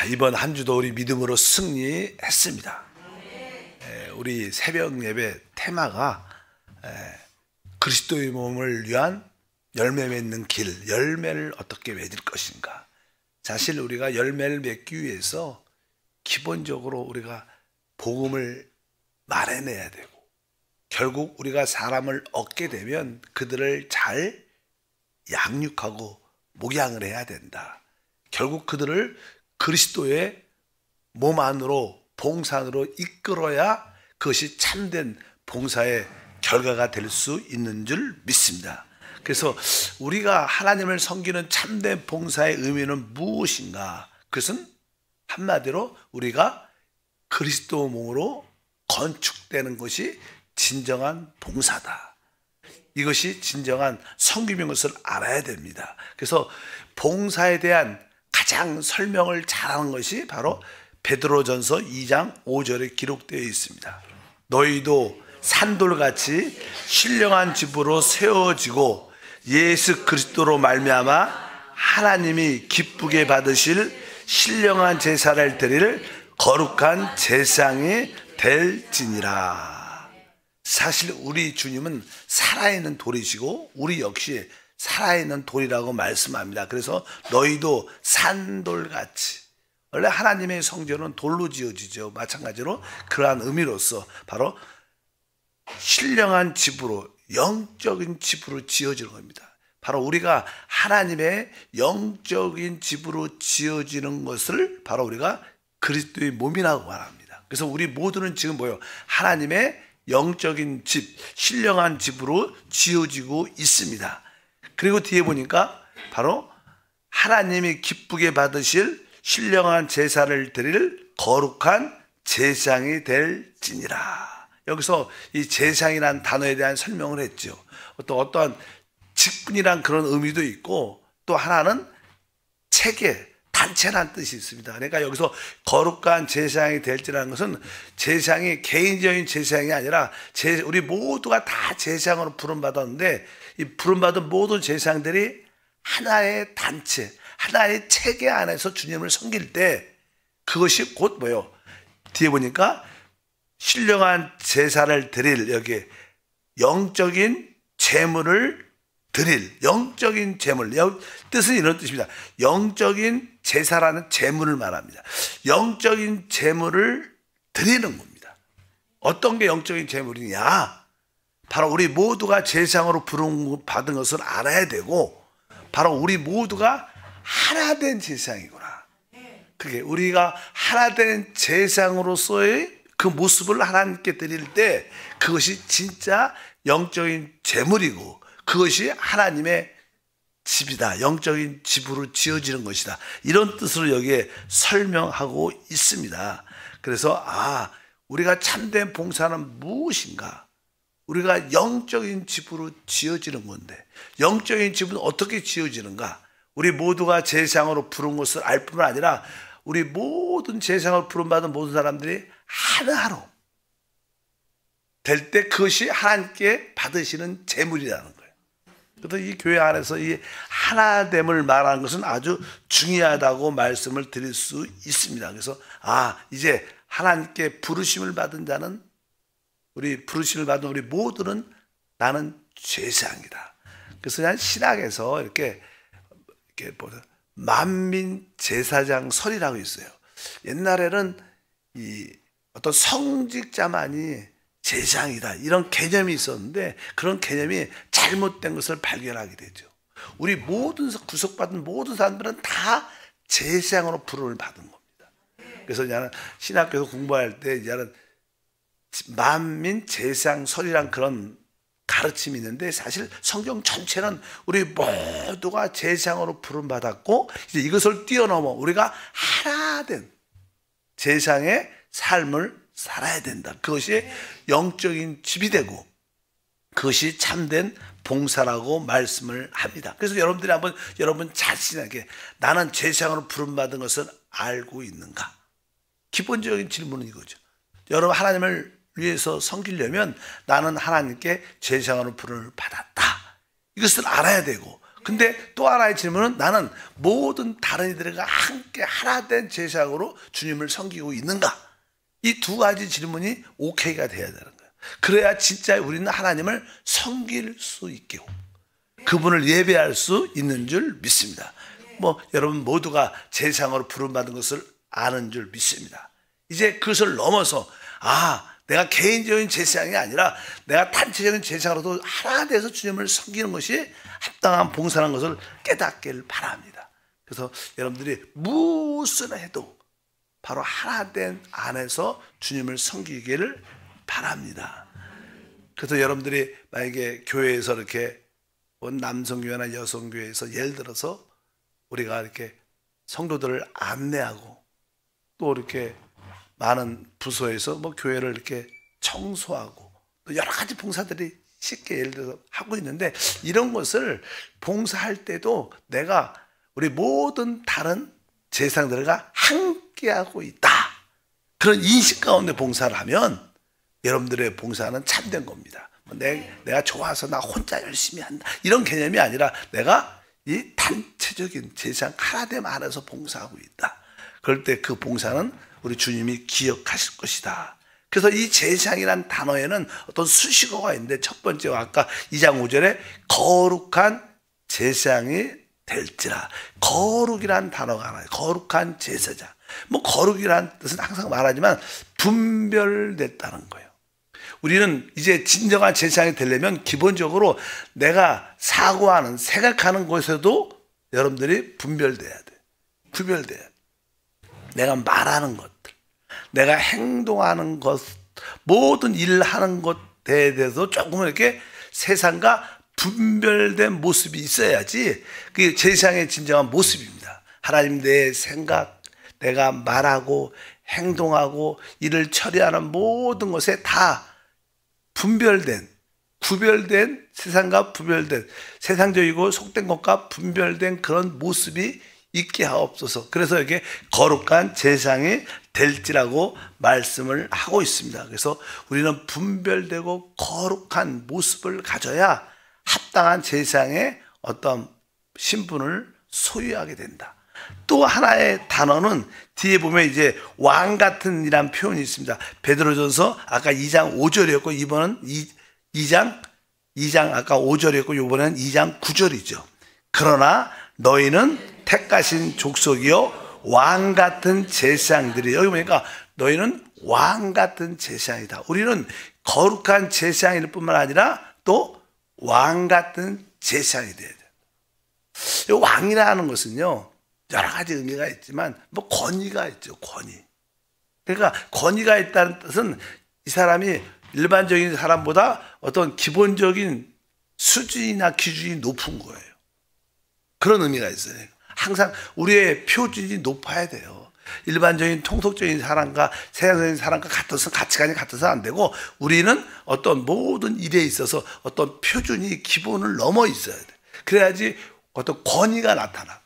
이번 한 주도 우리 믿음으로 승리했습니다. 우리 새벽 예배 테마가 그리스도의 몸을 위한 열매 맺는 길, 열매를 어떻게 맺을 것인가. 사실 우리가 열매를 맺기 위해서 기본적으로 우리가 복음을 말해내야 되고, 결국 우리가 사람을 얻게 되면 그들을 잘 양육하고 목양을 해야 된다. 결국 그들을 그리스도의 몸 안으로, 봉산으로 이끌어야 그것이 참된 봉사의 결과가 될 수 있는 줄 믿습니다. 그래서 우리가 하나님을 섬기는 참된 봉사의 의미는 무엇인가? 그것은 한마디로 우리가 그리스도 몸으로 건축되는 것이 진정한 봉사다. 이것이 진정한 섬김인 것을 알아야 됩니다. 그래서 봉사에 대한 가장 설명을 잘하는 것이 바로 베드로전서 2장 5절에 기록되어 있습니다. 너희도 산돌같이 신령한 집으로 세워지고 예수 그리스도로 말미암아 하나님이 기쁘게 받으실 신령한 제사를 드릴 거룩한 제상이 될지니라. 사실 우리 주님은 살아있는 돌이시고 우리 역시 살아있는 돌이라고 말씀합니다. 그래서 너희도 산돌같이, 원래 하나님의 성전은 돌로 지어지죠. 마찬가지로 그러한 의미로서 바로 신령한 집으로, 영적인 집으로 지어지는 겁니다. 바로 우리가 하나님의 영적인 집으로 지어지는 것을 바로 우리가 그리스도의 몸이라고 말합니다. 그래서 우리 모두는 지금 뭐예요? 하나님의 영적인 집, 신령한 집으로 지어지고 있습니다. 그리고 뒤에 보니까 바로 하나님이 기쁘게 받으실 신령한 제사를 드릴 거룩한 제상이 될지니라. 여기서 이 제상이라는 단어에 대한 설명을 했죠. 또 어떠한 직분이란 그런 의미도 있고, 또 하나는 체계, 단체라는 뜻이 있습니다. 그러니까 여기서 거룩한 제상이 될지라는 것은 제상이 개인적인 제상이 아니라 우리 모두가 다 제상으로 부름받았는데, 이 부름받은 모든 제상들이 하나의 단체, 하나의 체계 안에서 주님을 섬길 때 그것이 곧 뭐예요? 뒤에 보니까 신령한 제사를 드릴, 여기 영적인 제물을 드릴, 영적인 제물, 뜻은 이런 뜻입니다. 영적인 제사라는 제물을 말합니다. 영적인 제물을 드리는 겁니다. 어떤 게 영적인 제물이냐? 바로 우리 모두가 제상으로 부름받은 것을 알아야 되고, 바로 우리 모두가 하나된 제상이구나. 그게 우리가 하나된 제상으로서의 그 모습을 하나님께 드릴 때 그것이 진짜 영적인 제물이고, 그것이 하나님의 집이다. 영적인 집으로 지어지는 것이다. 이런 뜻으로 여기에 설명하고 있습니다. 그래서 우리가 참된 봉사는 무엇인가? 우리가 영적인 집으로 지어지는 건데, 영적인 집은 어떻게 지어지는가? 우리 모두가 제상으로 부른 것을 알 뿐만 아니라 우리 모든 제상으로 부름받은 모든 사람들이 하나로 될 때 그것이 하나님께 받으시는 제물이라는 거예요. 그래서 이 교회 안에서 이 하나됨을 말하는 것은 아주 중요하다고 말씀을 드릴 수 있습니다. 그래서 이제 하나님께 부르심을 받은 자는, 우리 부르심을 받은 우리 모두는 나는 제사장이다. 그래서 그냥 신학에서 이렇게 만민 제사장 설이라고 있어요. 옛날에는 이 어떤 성직자만이 제사장이다, 이런 개념이 있었는데 그런 개념이 잘못된 것을 발견하게 되죠. 우리 모든 구속받은 모든 사람들은 다 제사장으로 부름을 받은 겁니다. 그래서 나는 신학교에서 공부할 때 이제는 만민 제사장설이란 그런 가르침이 있는데, 사실 성경 전체는 우리 모두가 제사장으로 부름받았고, 이제 이것을 뛰어넘어 우리가 하나된 제사장의 삶을 살아야 된다. 그것이 영적인 집이 되고 그것이 참된 봉사라고 말씀을 합니다. 그래서 여러분들이 한번 여러분 자신에게 나는 제사장으로 부름받은 것을 알고 있는가? 기본적인 질문은 이거죠. 여러분 하나님을 위해서 섬기려면 나는 하나님께 제사장으로 부름을 받았다. 이것을 알아야 되고, 근데 또 하나의 질문은 나는 모든 다른 이들과 함께 하나 된 제사장으로 주님을 섬기고 있는가? 이 두 가지 질문이 오케이가 돼야 되는 거예요. 그래야 진짜 우리는 하나님을 섬길 수 있고 그분을 예배할 수 있는 줄 믿습니다. 뭐 여러분 모두가 제사장으로 부름받은 것을 아는 줄 믿습니다. 이제 그것을 넘어서 내가 개인적인 제사장이 아니라 내가 단체적인 제사장으로도 하나 돼서 주님을 섬기는 것이 합당한 봉사라는 것을 깨닫기를 바랍니다. 그래서 여러분들이 무엇을 해도 바로 하나 된 안에서 주님을 섬기기를 바랍니다. 그래서 여러분들이 만약에 교회에서 이렇게 남성교회나 여성교회에서 예를 들어서 우리가 이렇게 성도들을 안내하고 또 이렇게 많은 부서에서 뭐 교회를 이렇게 청소하고 또 여러 가지 봉사들이 쉽게 예를 들어서 하고 있는데 이런 것을 봉사할 때도 내가 우리 모든 다른 제사장들과 함께하고 있다. 그런 인식 가운데 봉사를 하면 여러분들의 봉사는 참된 겁니다. 내가 좋아서 나 혼자 열심히 한다. 이런 개념이 아니라 내가 이 단체적인 제사장 하나됨 안에서 봉사하고 있다. 그럴 때 그 봉사는 우리 주님이 기억하실 것이다. 그래서 이 제사장이라는 단어에는 어떤 수식어가 있는데 첫 번째가 아까 2장 5절에 거룩한 제사장이 될지라. 거룩이라는 단어가 하나요. 거룩한 제사장. 뭐 거룩이라는 뜻은 항상 말하지만 분별됐다는 거예요. 우리는 이제 진정한 제사장이 되려면 기본적으로 내가 사고하는 생각하는 것에도 여러분들이 분별돼야 돼. 구별돼야 돼. 내가 말하는 것들, 내가 행동하는 것, 모든 일을 하는 것에 대해서 조금은 이렇게 세상과 분별된 모습이 있어야지 그게 제사장의 진정한 모습입니다. 하나님 내 생각, 내가 말하고 행동하고 일을 처리하는 모든 것에 다 분별된, 구별된 세상과 분별된 세상적이고 속된 것과 분별된 그런 모습이 있게 하옵소서. 그래서 이게 거룩한 제사장이 될지라고 말씀을 하고 있습니다. 그래서 우리는 분별되고 거룩한 모습을 가져야 합당한 제사장의 어떤 신분을 소유하게 된다. 또 하나의 단어는 뒤에 보면 이제 왕 같은 이란 표현이 있습니다. 베드로전서 아까 2장 5절이었고 이번은 2장 아까 5절이었고 이번에는 2장 9절이죠. 그러나 너희는 택하신 족속이요 왕 같은 제사장들이. 여기 보니까 너희는 왕 같은 제사장이다. 우리는 거룩한 제사장일 뿐만 아니라 또 왕 같은 제사장이 돼야 돼. 왕이라는 것은요 여러 가지 의미가 있지만 뭐 권위가 있죠. 권위. 그러니까 권위가 있다는 뜻은 이 사람이 일반적인 사람보다 어떤 기본적인 수준이나 기준이 높은 거예요. 그런 의미가 있어요. 항상 우리의 표준이 높아야 돼요. 일반적인 통속적인 사람과 세상적인 사람과 같아서 가치관이 같아서 안 되고 우리는 어떤 모든 일에 있어서 어떤 표준이 기본을 넘어 있어야 돼. 그래야지 어떤 권위가 나타나고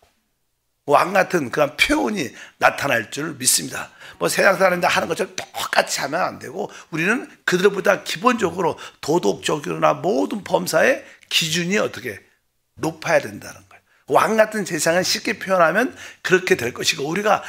왕 같은 그런 표현이 나타날 줄 믿습니다. 뭐 세상 사람들 하는 것처럼 똑같이 하면 안 되고 우리는 그들보다 기본적으로 도덕적으로나 모든 범사의 기준이 어떻게 높아야 된다는 거예요. 왕 같은 제사장은 쉽게 표현하면 그렇게 될 것이고 우리가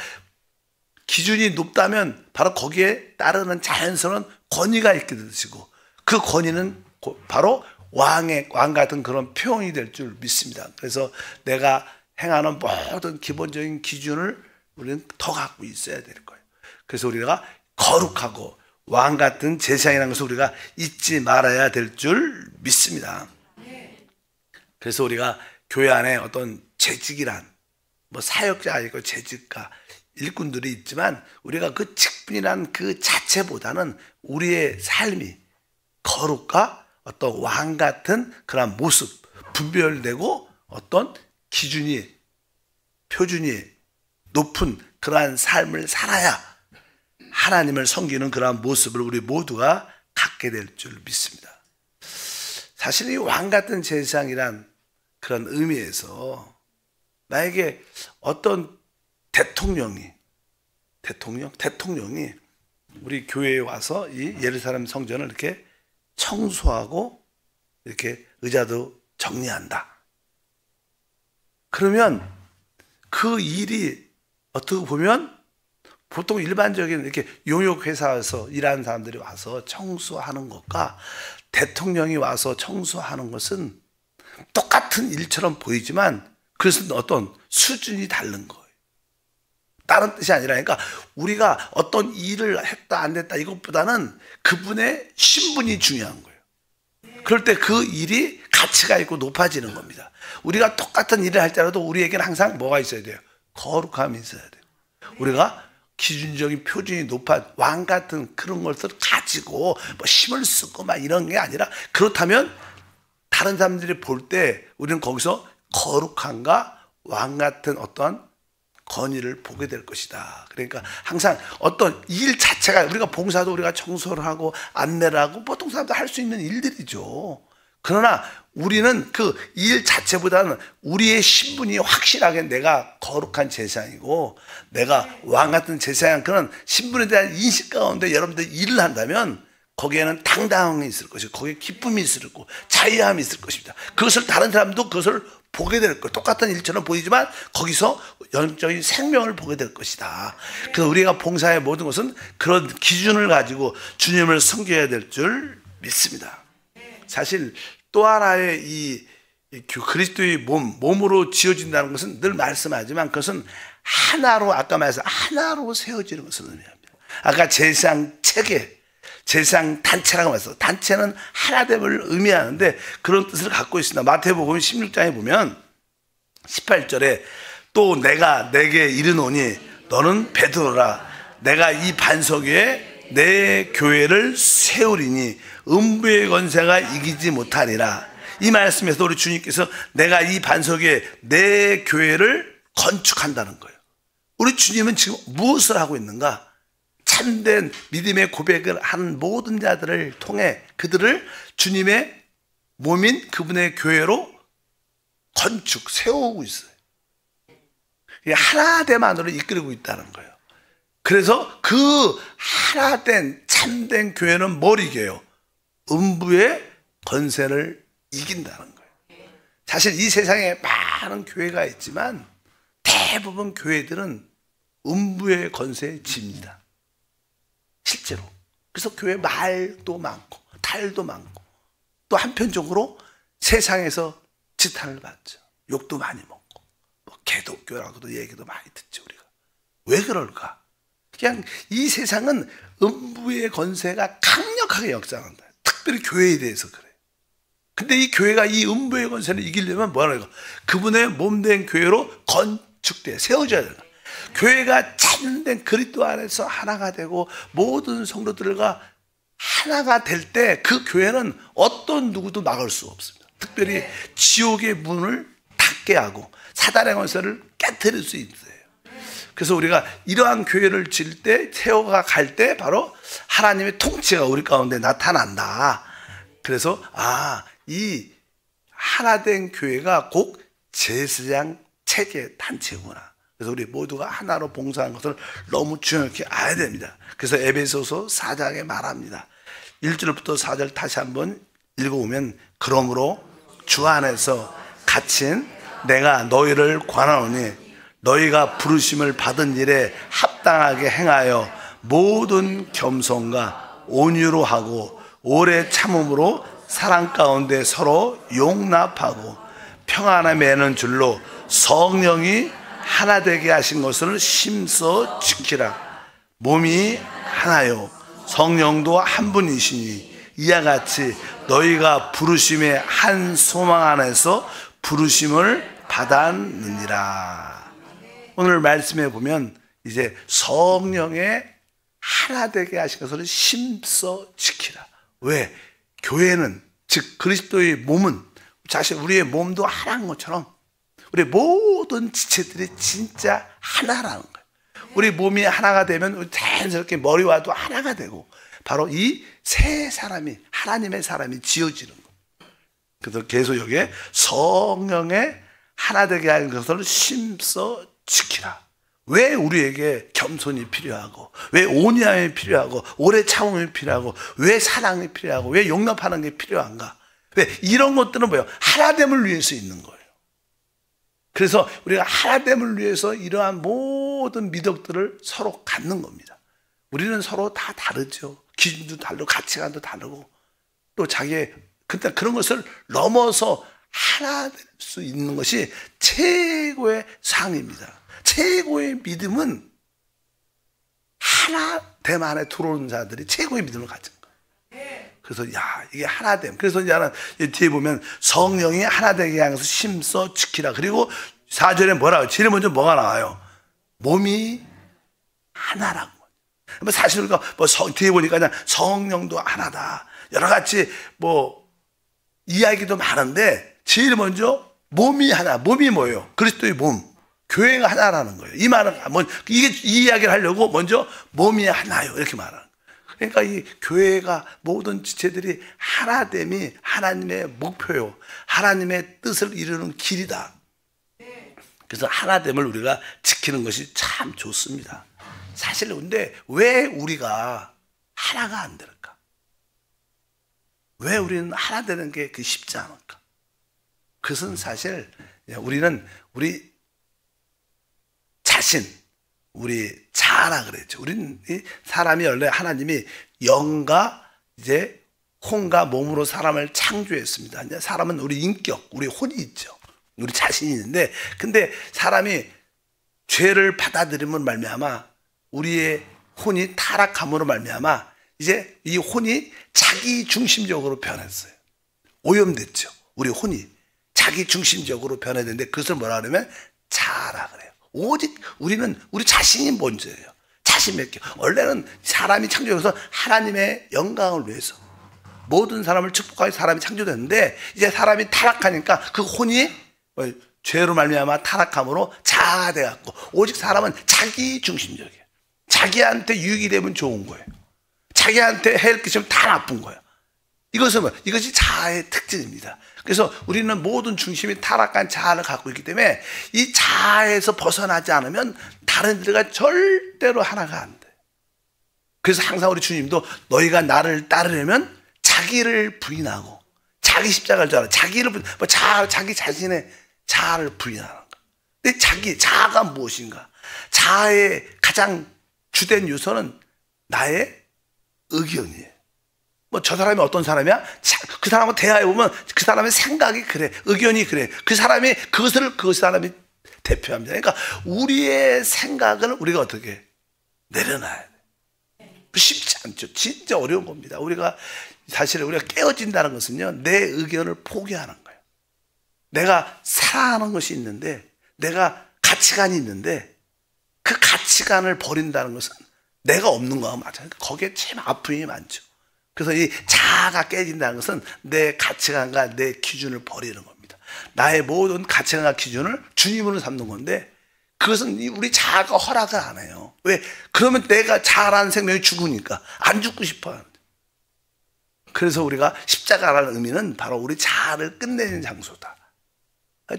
기준이 높다면 바로 거기에 따르는 자연스러운 권위가 있게 되시고 그 권위는 바로 왕 같은 그런 표현이 될 줄 믿습니다. 그래서 내가 행하는 모든 기본적인 기준을 우리는 더 갖고 있어야 될 거예요. 그래서 우리가 거룩하고 왕 같은 제사장이라는 것을 우리가 잊지 말아야 될 줄 믿습니다. 그래서 우리가 교회 안에 어떤 재직이란 뭐 사역자 아니고 재직가 일꾼들이 있지만 우리가 그 직분이란 그 자체보다는 우리의 삶이 거룩과 어떤 왕 같은 그런 모습 분별되고 어떤 기준이 표준이 높은 그러한 삶을 살아야 하나님을 섬기는 그러한 모습을 우리 모두가 갖게 될 줄 믿습니다. 사실 이 왕 같은 제사장이란 그런 의미에서 나에게 어떤 대통령이 우리 교회에 와서 이 예루살렘 성전을 이렇게 청소하고 이렇게 의자도 정리한다. 그러면 그 일이 어떻게 보면 보통 일반적인 이렇게 용역회사에서 일하는 사람들이 와서 청소하는 것과 대통령이 와서 청소하는 것은 똑같은 일처럼 보이지만 그것은 어떤 수준이 다른 거예요. 다른 뜻이 아니라, 그러니까 우리가 어떤 일을 했다 안 됐다 이것보다는 그분의 신분이 중요한 거예요. 그럴 때 그 일이 가치가 있고 높아지는 겁니다. 우리가 똑같은 일을 할때라도 우리에게는 항상 뭐가 있어야 돼요? 거룩함이 있어야 돼요. 우리가 기준적인 표준이 높아 왕 같은 그런 것을 가지고 뭐 힘을 쓰고 막 이런 게 아니라, 그렇다면 다른 사람들이 볼 때 우리는 거기서 거룩함과 왕 같은 어떤 건의를 보게 될 것이다. 그러니까 항상 어떤 일 자체가, 우리가 봉사도 우리가 청소를 하고 안내를 하고 보통 사람도 할 수 있는 일들이죠. 그러나 우리는 그 일 자체보다는 우리의 신분이 확실하게 내가 거룩한 제사장이고 내가 왕 같은 제사장, 그런 신분에 대한 인식 가운데 여러분들 일을 한다면 거기에는 당당함이 있을 것이고 거기에 기쁨이 있을 것이고 자유함이 있을 것입니다. 그것을 다른 사람도 그것을 보게 될 거예요. 똑같은 일처럼 보이지만 거기서 영적인 생명을 보게 될 것이다. 그래서 우리가 봉사의 모든 것은 그런 기준을 가지고 주님을 섬겨야 될 줄 믿습니다. 사실 또 하나의 이 그리스도의 몸으로 지어진다는 것은 늘 말씀하지만 그것은 하나로, 아까 말해서 하나로 세워지는 것을 의미합니다. 아까 제사장 체계, 제사장 단체라고 말했어. 단체는 하나됨을 의미하는데 그런 뜻을 갖고 있습니다. 마태복음 16장에 보면 18절에 또 내가 내게 이르노니 너는 베드로라. 내가 이 반석 위에 내 교회를 세우리니 음부의 권세가 이기지 못하리라. 이 말씀에서 우리 주님께서 내가 이 반석 위에 내 교회를 건축한다는 거예요. 우리 주님은 지금 무엇을 하고 있는가? 참된 믿음의 고백을 하는 모든 자들을 통해 그들을 주님의 몸인 그분의 교회로 건축, 세우고 있어요. 하나됨만으로 이끌고 있다는 거예요. 그래서 그 하나된 참된 교회는 뭘 이겨요? 음부의 권세를 이긴다는 거예요. 사실 이 세상에 많은 교회가 있지만 대부분 교회들은 음부의 권세에 집니다. 실제로. 그래서 교회 말도 많고 탈도 많고 또 한편적으로 세상에서 지탄을 받죠. 욕도 많이 먹고 뭐 개독교라고도 얘기도 많이 듣죠. 우리가 왜 그럴까? 그냥 이 세상은 음부의 권세가 강력하게 역사한다. 특별히 교회에 대해서 그래요. 근데 이 교회가 이 음부의 권세를 이기려면 뭐하는 거야? 그분의 몸된 교회로 건축돼 세워져야 된다. 교회가 참된 그리스도 안에서 하나가 되고 모든 성도들과 하나가 될 때 그 교회는 어떤 누구도 막을 수 없습니다. 특별히 지옥의 문을 닫게 하고 사단의 권세를 깨뜨릴 수 있어요. 그래서 우리가 이러한 교회를 질 때, 세워가 갈 때 바로 하나님의 통치가 우리 가운데 나타난다. 그래서 이 하나된 교회가 곧 제사장 체계 단체구나. 그래서 우리 모두가 하나로 봉사하는 것을 너무 중요하게 알아야 됩니다. 그래서 에베소서 4장에 말합니다. 1절부터 4절 다시 한번 읽어보면 그러므로 주 안에서 갇힌 내가 너희를 권하노니 너희가 부르심을 받은 일에 합당하게 행하여 모든 겸손과 온유로 하고 오래 참음으로 사랑 가운데 서로 용납하고 평안에 매는 줄로 성령이 하나 되게 하신 것을 심써 지키라. 몸이 하나요 성령도 한 분이시니 이와 같이 너희가 부르심의 한 소망 안에서 부르심을 받았느니라. 오늘 말씀에 보면 이제 성령의 하나 되게 하신 것을 심써 지키라. 왜? 교회는 즉 그리스도의 몸은 사실 우리의 몸도 하나인 것처럼 우리 모든 지체들이 진짜 하나라는 거예요. 우리 몸이 하나가 되면 우리 자연스럽게 머리와도 하나가 되고 바로 이 세 사람이 하나님의 사람이 지어지는 거예요. 그래서 계속 여기에 성령의 하나 되게 하는 것을 심써 지키라. 왜 우리에게 겸손이 필요하고 왜 온유함이 필요하고 오래 참음이 필요하고 왜 사랑이 필요하고 왜 용납하는 게 필요한가? 왜? 이런 것들은 뭐예요? 하나됨을 위해서 있는 거예요. 그래서 우리가 하나됨을 위해서 이러한 모든 미덕들을 서로 갖는 겁니다. 우리는 서로 다 다르죠. 기준도 다르고 가치관도 다르고 또 자기의 그런 것을 넘어서 하나 될 수 있는 것이 최고의 상입니다. 최고의 믿음은 하나됨 안에 들어오는 자들이 최고의 믿음을 가진 거예요. 그래서 이게 하나됨. 그래서 이제는 뒤에 보면 성령이 하나되게 향해서 심써 지키라. 그리고 4절에 뭐라고? 제일 먼저 뭐가 나와요? 몸이 하나라고. 사실 우리가 뒤에 보니까 그냥 성령도 하나다. 여러 가지 이야기도 많은데 제일 먼저 몸이 하나. 몸이 뭐예요? 그리스도의 몸. 교회가 하나라는 거예요. 이 말은 이 이야기를 하려고 먼저 몸이 하나요. 이렇게 말하는 거예요. 그러니까 이 교회가 모든 지체들이 하나됨이 하나님의 목표요. 하나님의 뜻을 이루는 길이다. 그래서 하나됨을 우리가 지키는 것이 참 좋습니다. 사실 근데 왜 우리가 하나가 안 될까? 왜 우리는 하나 되는 게 쉽지 않을까? 그것은 사실 우리는 우리 자신, 우리 자아라 그랬죠. 우리는 사람이 원래 하나님이 영과 이제 혼과 몸으로 사람을 창조했습니다. 사람은 우리 인격, 우리 혼이 있죠. 우리 자신이 있는데, 근데 사람이 죄를 받아들임을 말미암아 우리의 혼이 타락함으로 말미암아 이제 이 혼이 자기 중심적으로 변했어요. 오염됐죠. 우리 혼이 자기 중심적으로 변했는데 그것을 뭐라 그러면 자아라 그래요. 오직 우리는 우리 자신이 먼저예요. 자신 몇 개. 원래는 사람이 창조돼서 하나님의 영광을 위해서 모든 사람을 축복하기 사람이 창조됐는데 이제 사람이 타락하니까 그 혼이 죄로 말미암아 타락함으로 자아돼 갖고 오직 사람은 자기 중심적이에요. 자기한테 유익이 되면 좋은 거예요. 자기한테 해를 끼치면 다 나쁜 거예요. 이것은 이것이 자아의 특징입니다. 그래서 우리는 모든 중심이 타락한 자아를 갖고 있기 때문에 이 자아에서 벗어나지 않으면 다른 일들과 절대로 하나가 안 돼. 그래서 항상 우리 주님도 너희가 나를 따르려면 자기를 부인하고 자기 십자가를 져라. 자기 자신의 자아를 부인하는 거. 근데 자아가 무엇인가? 자아의 가장 주된 요소는 나의 의견이에요. 저 사람이 어떤 사람이야? 그 사람하고 대화해보면 그 사람의 생각이 그래. 의견이 그래. 그 사람이 그 사람이 대표합니다. 그러니까 우리의 생각을 우리가 어떻게 내려놔야 돼. 쉽지 않죠. 진짜 어려운 겁니다. 사실 우리가 깨어진다는 것은요, 내 의견을 포기하는 거예요. 내가 사랑하는 것이 있는데, 내가 가치관이 있는데, 그 가치관을 버린다는 것은 내가 없는 거와 맞아요. 거기에 참 아픔이 많죠. 그래서 이 자아가 깨진다는 것은 내 가치관과 내 기준을 버리는 겁니다. 나의 모든 가치관과 기준을 주님으로 삼는 건데 그것은 우리 자아가 허락을 안 해요. 왜? 그러면 내가 자아라는 생명이 죽으니까 안 죽고 싶어요. 그래서 우리가 십자가라는 의미는 바로 우리 자아를 끝내는 장소다.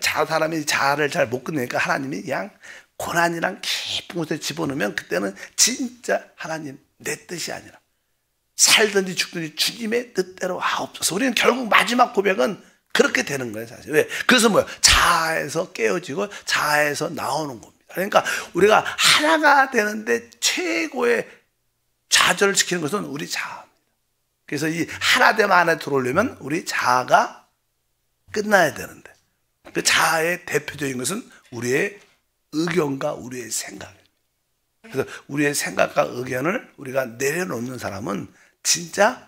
사람이 자아를 잘 못 끝내니까 하나님이 그냥 고난이랑 깊은 곳에 집어넣으면 그때는 진짜 하나님 내 뜻이 아니라 살든지 죽든지 주님의 뜻대로 하옵소서. 우리는 결국 마지막 고백은 그렇게 되는 거예요, 사실. 왜? 그래서 자아에서 깨어지고 자아에서 나오는 겁니다. 그러니까 우리가 하나가 되는데 최고의 좌절을 지키는 것은 우리 자아입니다. 그래서 이 하나됨 안에 들어오려면 우리 자아가 끝나야 되는데 그 자아의 대표적인 것은 우리의 의견과 우리의 생각입니다. 그래서 우리의 생각과 의견을 우리가 내려놓는 사람은 진짜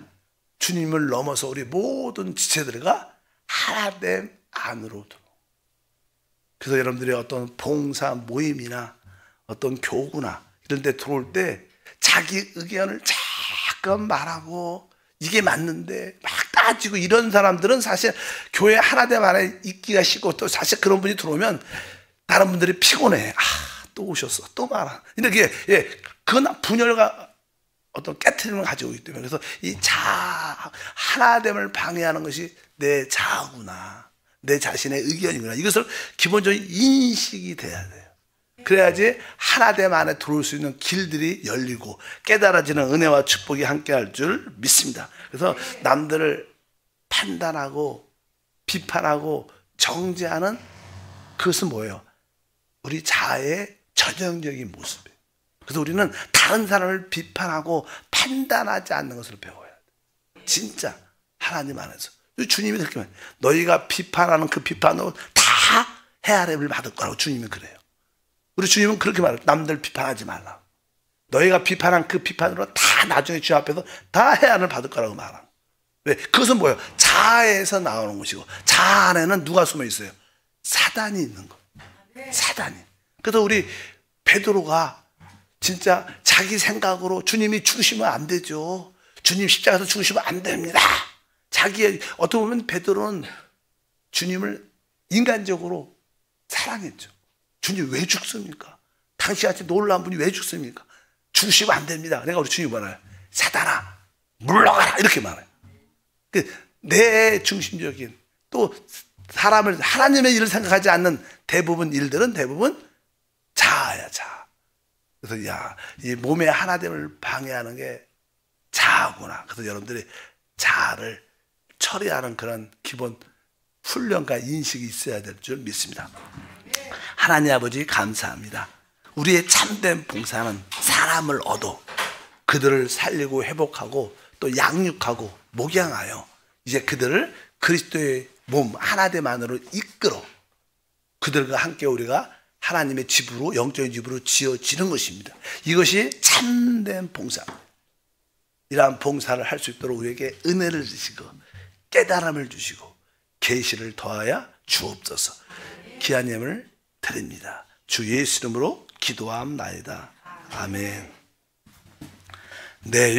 주님을 넘어서 우리 모든 지체들과 하나됨 안으로 들어. 그래서 여러분들이 어떤 봉사 모임이나 어떤 교구나 이런 데 들어올 때 자기 의견을 자꾸 말하고 이게 맞는데 막 따지고 이런 사람들은 사실 교회 하나됨 안에 있기가 쉽고 또 사실 그런 분이 들어오면 다른 분들이 피곤해. 또 오셨어. 또 말아. 이렇게, 그건 분열과 어떤 깨트림을 가지고 있기 때문에. 그래서 이 하나됨을 방해하는 것이 내 자아구나. 내 자신의 의견이구나. 이것을 기본적인 인식이 돼야 돼요. 그래야지 하나됨 안에 들어올 수 있는 길들이 열리고 깨달아지는 은혜와 축복이 함께 할 줄 믿습니다. 그래서 남들을 판단하고 비판하고 정죄하는 그것은 뭐예요? 우리 자아의 전형적인 모습이에요. 그래서 우리는 다른 사람을 비판하고 판단하지 않는 것을 배워야 돼. 진짜 하나님 안에서. 주님이 그렇게 말해요. 너희가 비판하는 그 비판으로 다 헤아림을 받을 거라고 주님은 그래요. 우리 주님은 그렇게 말해요. 남들 비판하지 말라. 너희가 비판한 그 비판으로 다 나중에 주님 앞에서 다 헤아림을 받을 거라고 말하는. 왜? 그것은 뭐예요? 자아에서 나오는 것이고, 자아 안에는 누가 숨어 있어요? 사단이 있는 거. 사단이. 그래서 우리 베드로가 진짜 자기 생각으로 주님이 죽으시면 안 되죠. 주님 십자가에서 죽으시면 안 됩니다. 자기의, 어떻게 보면 베드로는 주님을 인간적으로 사랑했죠. 주님 왜 죽습니까? 당신같이 놀라운 분이 왜 죽습니까? 죽으시면 안 됩니다. 내가 우리 주님 말해요. 사단아, 물러가라. 이렇게 말해요. 내 중심적인, 또 사람을, 하나님의 일을 생각하지 않는 대부분 일들은 대부분 자아야, 자아. 그래서 이 몸의 하나됨을 방해하는 게 자아구나. 그래서 여러분들이 자아를 처리하는 그런 기본 훈련과 인식이 있어야 될 줄 믿습니다. 하나님 아버지 감사합니다. 우리의 참된 봉사는 사람을 얻어 그들을 살리고 회복하고 또 양육하고 목양하여 이제 그들을 그리스도의 몸 하나됨 안으로 이끌어 그들과 함께 우리가 하나님의 집으로, 영적인 집으로 지어지는 것입니다. 이것이 참된 봉사. 이러한 봉사를 할 수 있도록 우리에게 은혜를 주시고 깨달음을 주시고 계시를 더하여 주옵소서. 귀한 예물 드립니다. 주 예수 이름으로 기도함나이다. 아멘. 네.